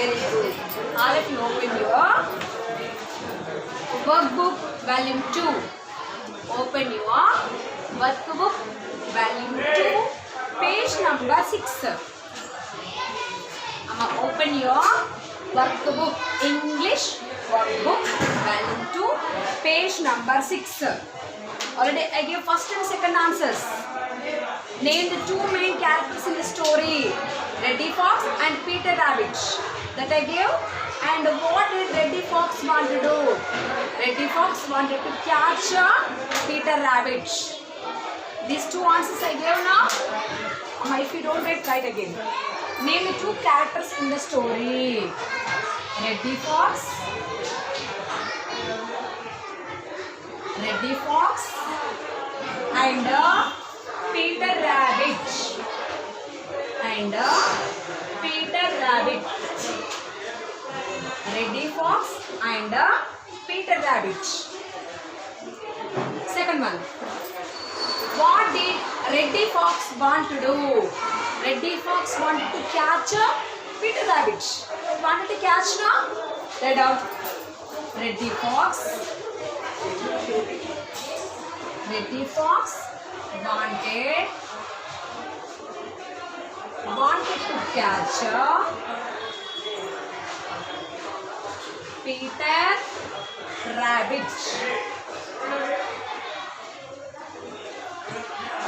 Very good. All of you open your workbook volume 2. Open your workbook volume 2, page number 6. Open your workbook, English workbook volume 2, page number 6. Already I gave first and second answers. Name the two main characters in the story, Reddy Fox and Peter Rabbit. That I gave. And what did Reddy Fox want to do? Reddy Fox wanted to catch Peter Rabbit. These two answers I gave now. If you don't write, write again. Name the two characters in the story. Reddy Fox and Peter Rabbit. Reddy Fox and Peter Rabbit. Second one. What did Reddy Fox want to do? Reddy Fox wanted to catch Peter Rabbit. Wanted to catch now? Write down. Reddy Fox wanted to catch Peter Rabbit.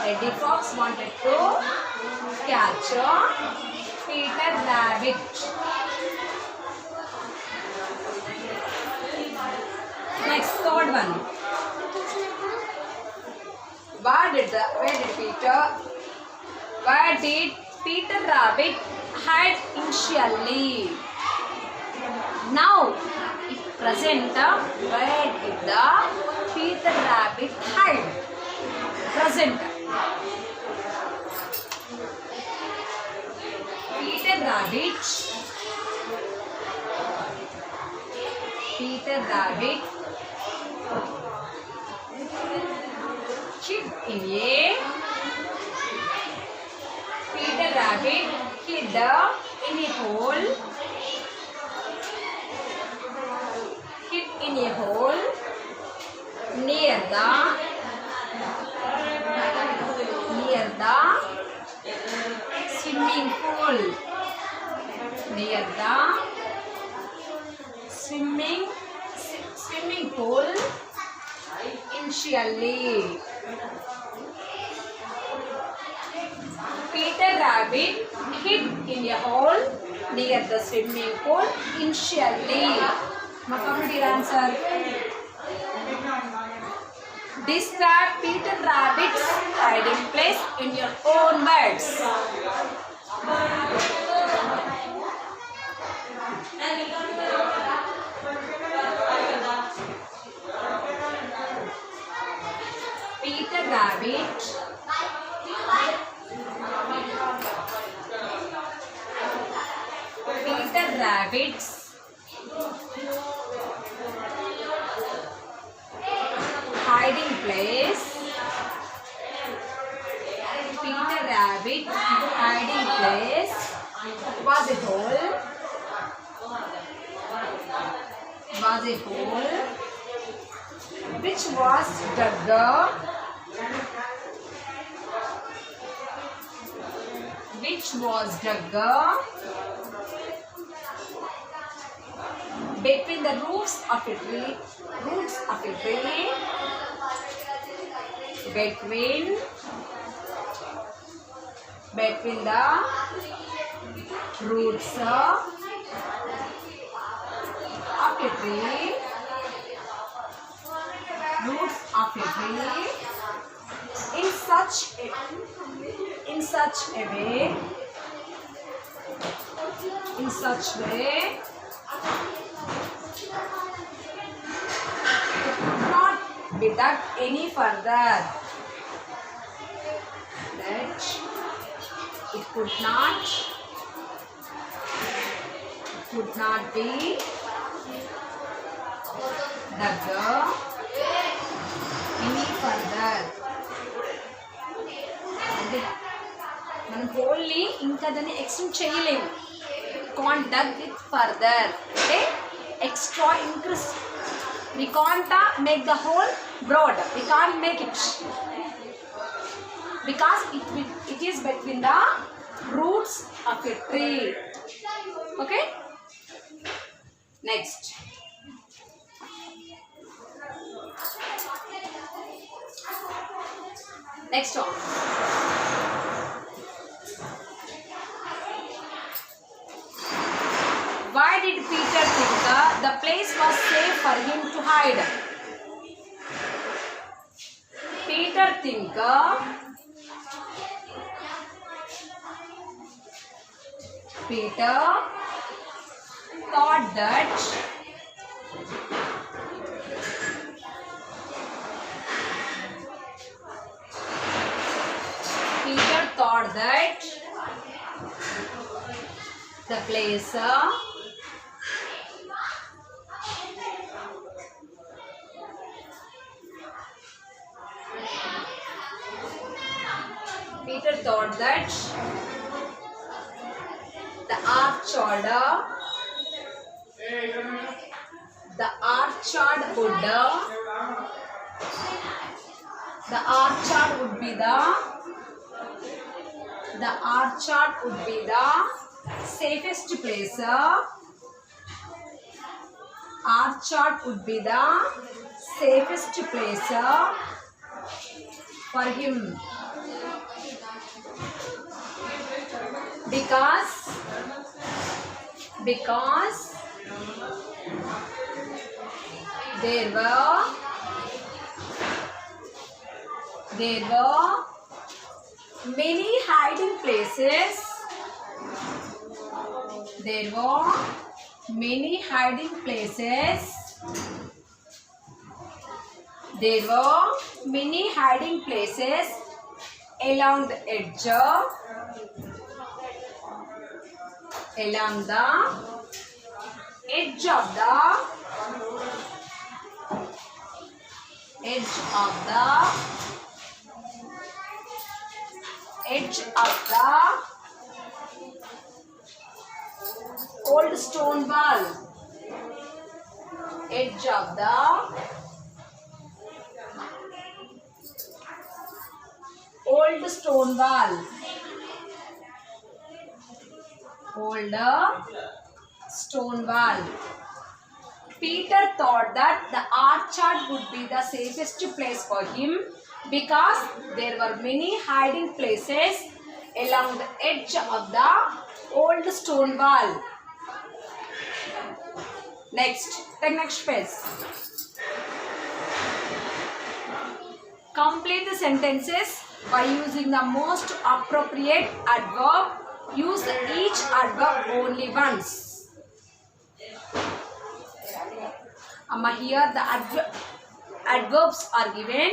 Reddy Fox wanted to catch Peter Rabbit. Next, third one. Where did Peter Rabbit hide initially? Now, if present, where did the Peter Rabbit hide? Present. Peter Rabbit hid in a Peter Rabbit hid in a hole near the swimming pool. Swimming pool initially. Peter Rabbit hid in a hole near the swimming pool initially. Come to your answer. Describe Peter Rabbit's hiding place in your own words. Peter Rabbit's hiding place. Peter Rabbit's hiding place was a hole. Which was dug between the roots of a tree. Between the roots of a tree. In such a way not be dug any further. That it could not be dug any further. మనం హోల్ని ఇంకా దాన్ని extend చేయలేము. can't dug it further. Okay? Extra increase. We can't make the hole broad. We can't make it. Because it is between the roots of a tree. Okay? Next. Next one. Why did Peter think the place was safe for him to hide? Peter thought that the place Peter thought that the orchard would be the safest place. Orchard would be the safest place for him. Because there were many hiding places. There were many hiding places along the edge of the old stone wall. Edge of the old stone wall. Peter thought that the orchard would be the safest place for him because there were many hiding places along the edge of the old stone wall. Next, take next page. Complete the sentences by using the most appropriate adverb. Use each adverb only once. Here the adverbs are given.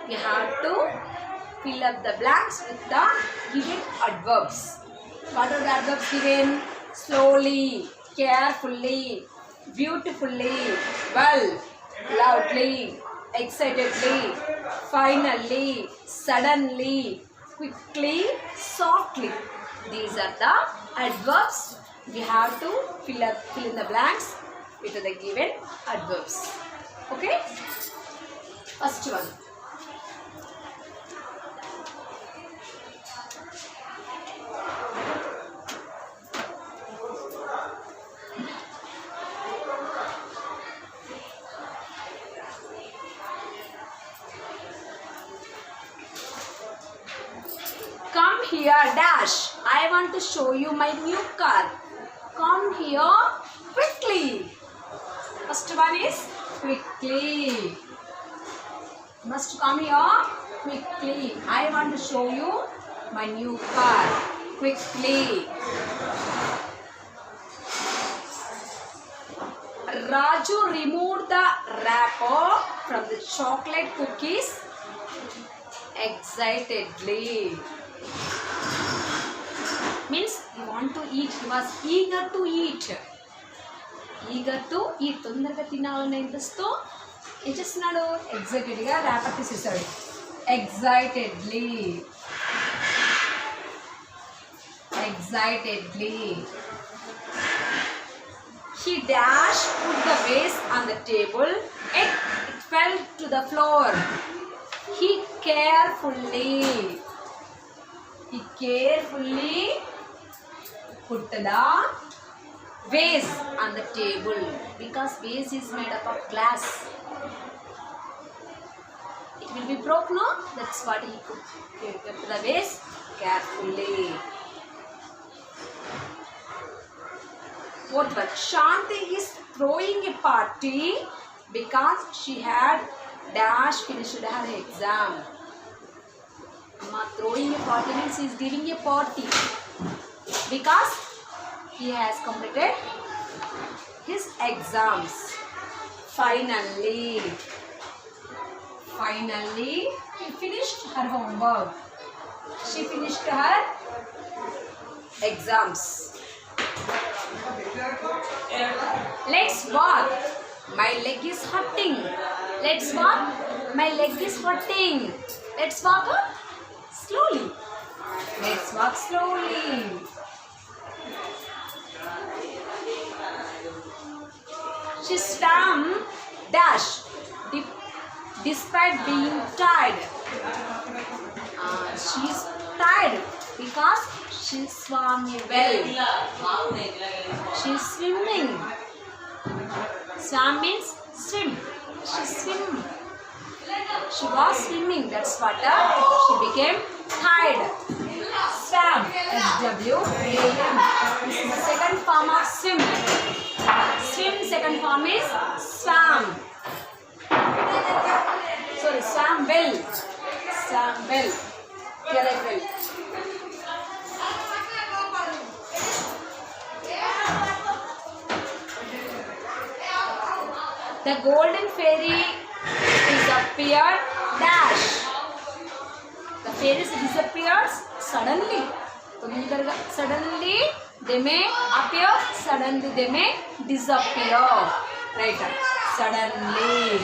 We have to fill up the blanks with the given adverbs. What are the adverbs given? Slowly, carefully, beautifully, well, loudly, excitedly, finally, suddenly, quickly, softly. These are the adverbs. We have to fill in the blanks with the given adverbs. Okay? First one. Come here, dash. I want to show you my new car. Come here quickly. First one is quickly. Must come here quickly. I want to show you my new car. Quickly. Raju removed the wrapper from the chocolate cookies excitedly. Means he want to eat. He was eager to eat. Eager to eat. తొందరగా తినాలనే interest తో ఏం చేస్తున్నాడు? Excited గా wrapper తీసేసాడు. Excitedly. He dashed put the vase on the table. It fell to the floor. He carefully put the vase on the table because vase is made up of glass. It will be broke, no? That's what he kept the vase carefully. Fourth one, Shanti is throwing a party because she had dash finished her exam. Amma, throwing a party means he is giving a party because he has completed his exams. Finally, he finished her homework. She finished her exams. Let's walk. My leg is hurting. Let's walk. My leg is hurting. Let's walk slowly. Let's walk slowly. She swam dash despite being tired. She is tired because she swam well. She is swimming. Swam means swim. She swim. She was swimming. That's what she became tired. Swam. S-W-A-M. This is the second form of swim. Swim second form is swam. Sorry, swam well. Swam well. Here I will. The golden fairy disappeared dash. The fairies disappears suddenly. Suddenly they may appear, suddenly they may disappear. Right? Suddenly.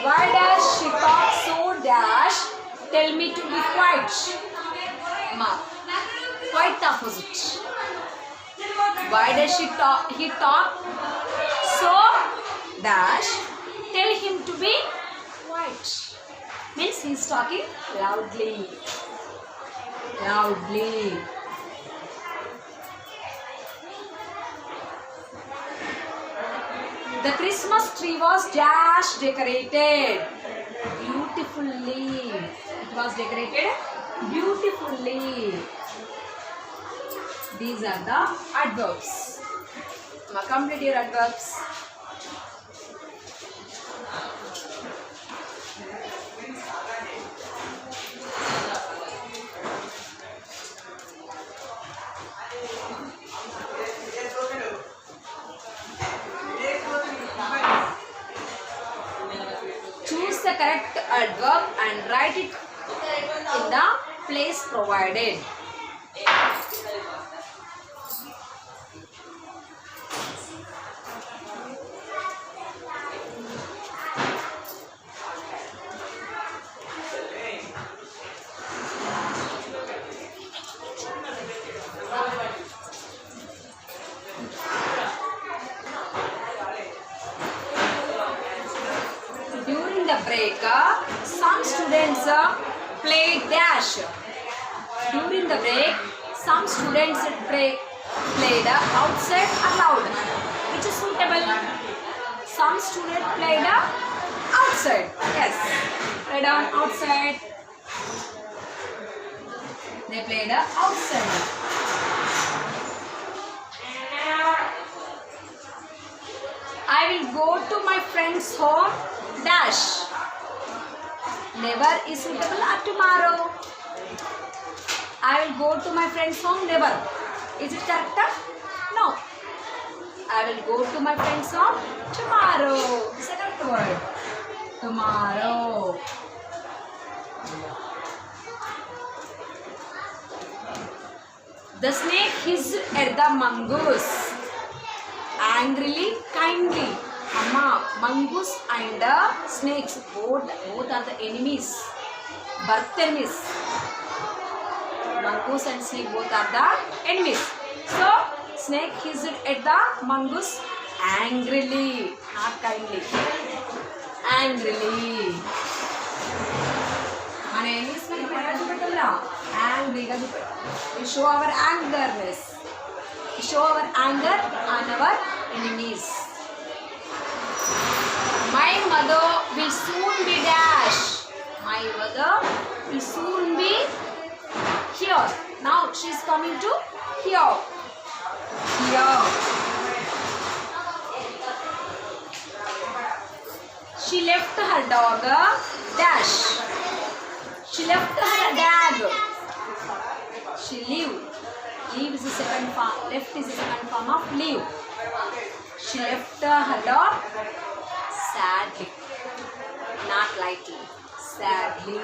Why does she talk so dash? Tell me to be quiet. Quite opposite. Why does he talk so dash? Tell him to be quiet. Means he is talking loudly. The Christmas tree was dash decorated beautifully. It was decorated beautifully. These are the adverbs. Now complete your adverbs. Choose the correct adverb and write it in the place provided. During the break, some students played dash. During the break, some students played outside aloud. Which is suitable? Some students played outside. Yes. Write down outside. They played outside. I will go to my friend's home dash. Never is suitable or tomorrow. I will go to my friend's home never. Is it correct? No. I will go to my friend's home tomorrow. Second word. Tomorrow. The snake hissed at the mongoose. Angrily, kindly. Amma, mongoose and snakes both are the enemies. Birth enemies. Mongoose and snake both are the enemies. So snake hissed at the mongoose angrily, not kindly. Angrily. మన enemies ని పెట్టాలా యాంగ్రీగా we show our angerness. We show our anger on our enemies. My mother will soon be dash. My mother will soon be here. Now she is coming to here. Here. She left her dog dash. She left her dog. She leave. Leave is the second form. Left is the second form of leave. She left her dog sadly, not lightly. Sadly.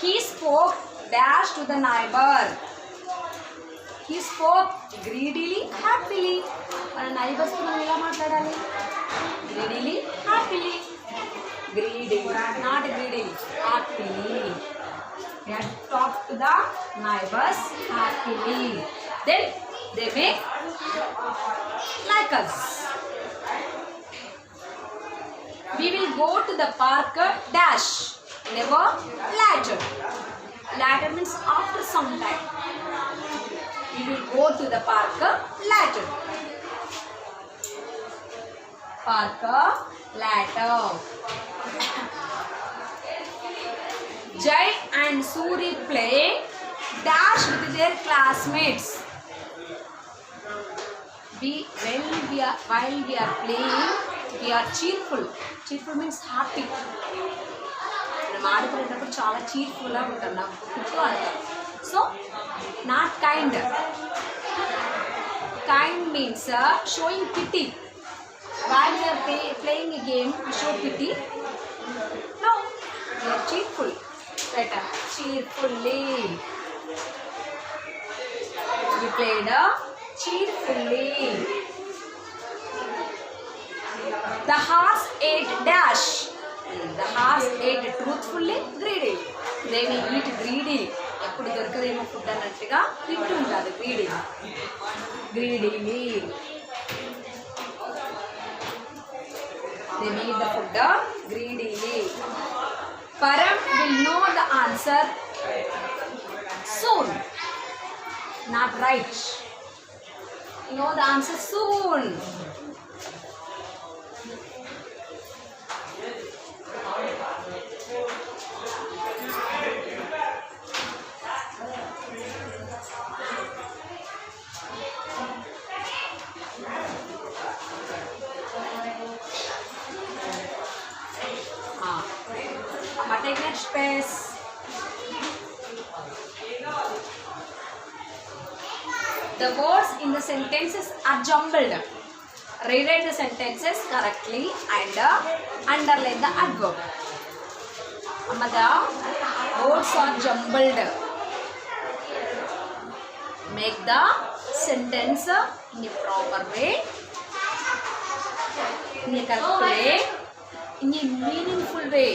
He spoke dash to the neighbor. He spoke greedily, happily. మన neighbours తో మనం ఎలా మాట్లాడాలి? Greedily, happily. Greedy, not greedily, happily. We have to talk to the neighbors happily. Then they make like us. We will go to the park dash. Never later. Later means after some time. We will go to the park later. Park later. Jai and Suri play dash with their classmates. While we are playing, we are cheerful. Cheerful means happy. మనం ఆడుకునేటప్పుడు చాలా చీర్ఫుల్గా ఉంటాం, నవ్వుకుంటూ ఆడతాం. So not kind. Kind means showing pity. While we are playing a game, we show pity. No, we are cheerful. Right? Cheerfully. We played cheerfully. The horse ate dash. The horse ate truthfully, greedily. They will eat greedily. ఎప్పుడు దొరకదేమో food అన్నట్టుగా తింటూ ఉంటారు greedily. Greedily. They need the food greedily. Param will know the answer soon. Not right. Know the answer soon. Take next space. The words in the sentences are jumbled. Rewrite the sentences correctly and underline the adverb. The words are jumbled. Make the sentence in a proper way, in a correct way, in a meaningful way.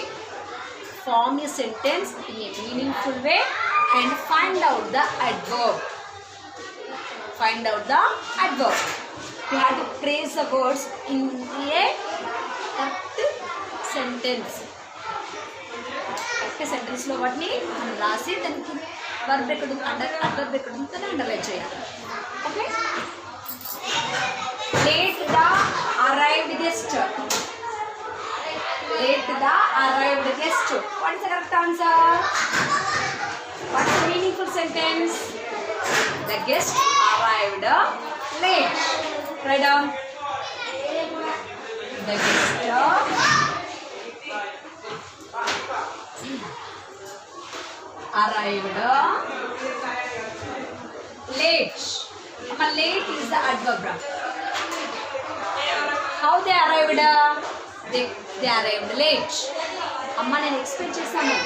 Form a sentence in a meaningful way and find out the adverb. Find out the adverb. You have to phrase the words in a correct sentence. Correct sentence lo vatni rasi daniki verb ekkadu adverb ekkadu tane underline cheyali. Okay. Late the arrived guest. Late the arrived guest. What is the correct answer? What is the meaningful sentence? The guest arrived late. Write down. The guest arrived late. Late is the adverb. How they arrived? They arrived late. అమ్మ నేను expect చేశాను.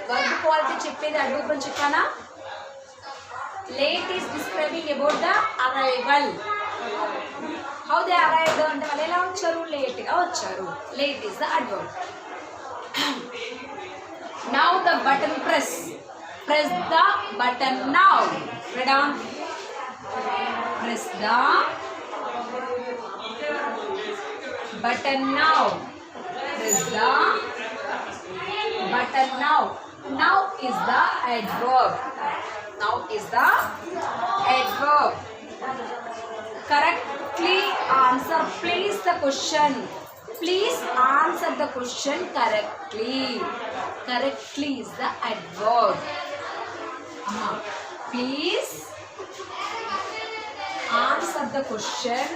Verb quality చెప్పేది adverb అని చెప్పానా? Late is describing about the arrival. How they arrived అంటే వాళ్ళు ఎలా వచ్చారు? Late గా వచ్చారు. Late is the adverb. Now the button press. Press the button now. Read on. Press the button now. Press the button now. Now is the adverb. Now is the adverb. Correctly answer please the question. Please answer the question correctly. Correctly is the adverb. Please answer the question.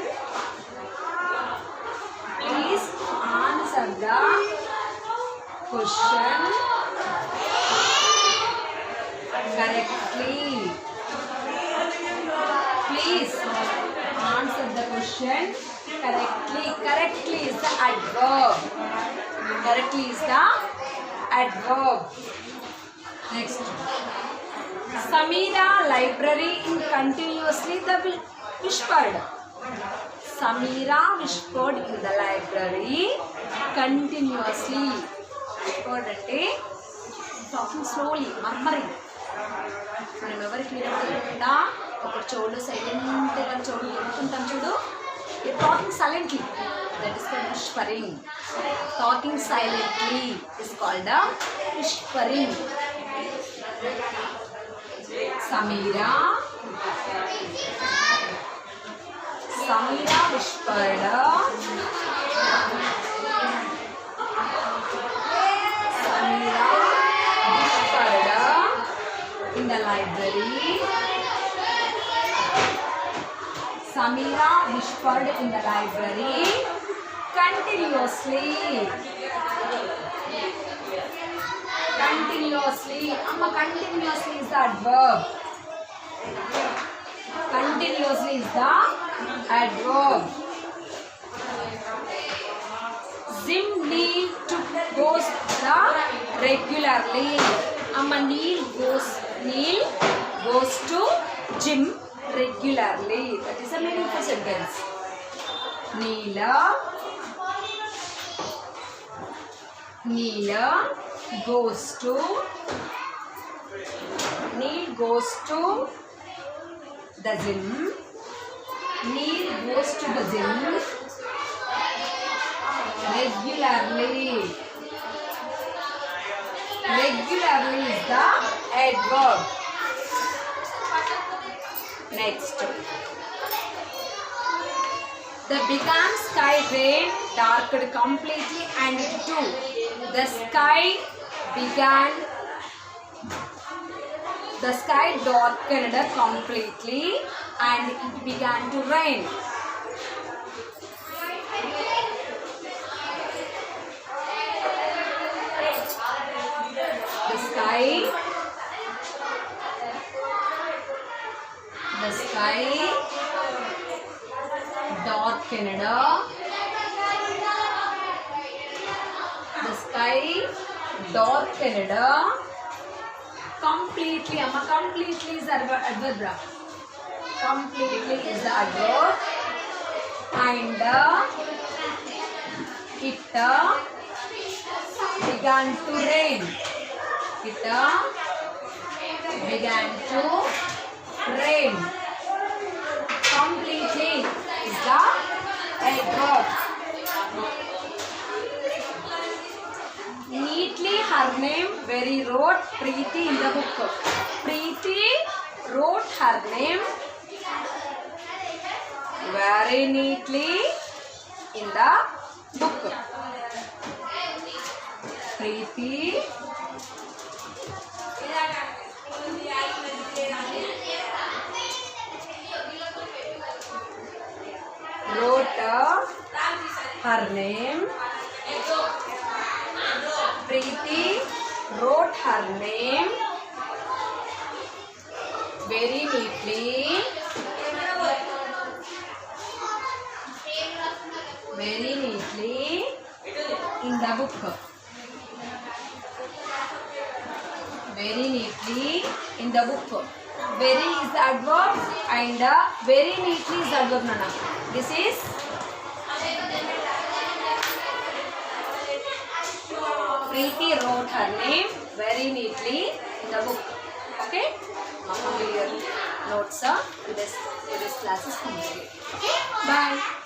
Please answer the question correctly. Please answer the question correctly. Correctly is the adverb. Correctly is the adverb. Next. Samira library in continuously the whispered. Samira whispered in the library continuously. Whispered అంటే talking slowly, murmuring. మనం ఎవరికి వినకుండా ఒక చోటు సైలెంట్గా చోటు కొనుక్కుంటాం చూడు. Talking silently, that is called whispering. Talking silently is called a whispering. Samira whispered. Samira whispered in the library. Samira whispered in the library continuously. Continuously. Continuously is the adverb. Continuously is the adverb. Zim Neil goes the regularly. Neil goes to gym regularly. That is a meaningful sentence. Neela goes to the gym. Neil goes to the gym regularly. Regularly is the adverb. Next. The began sky rain darkened completely and it too. The sky darkened completely and it began to rain. The sky darkened. The sky darkened completely. Completely is the adverb. Completely is the adverb. And it began to rain. It began to rain. Completely is the adverb. Neatly her name very wrote Preeti in the book. Preeti wrote her name very neatly in the book. Preeti wrote her name. Preeti wrote her name very neatly in the book. Very neatly in the book. Very is the adverb and very neatly is the adverb. Nana. This is Preeti wrote her name very neatly in the book. Okay? Your notes are this class is complete. Okay? Bye.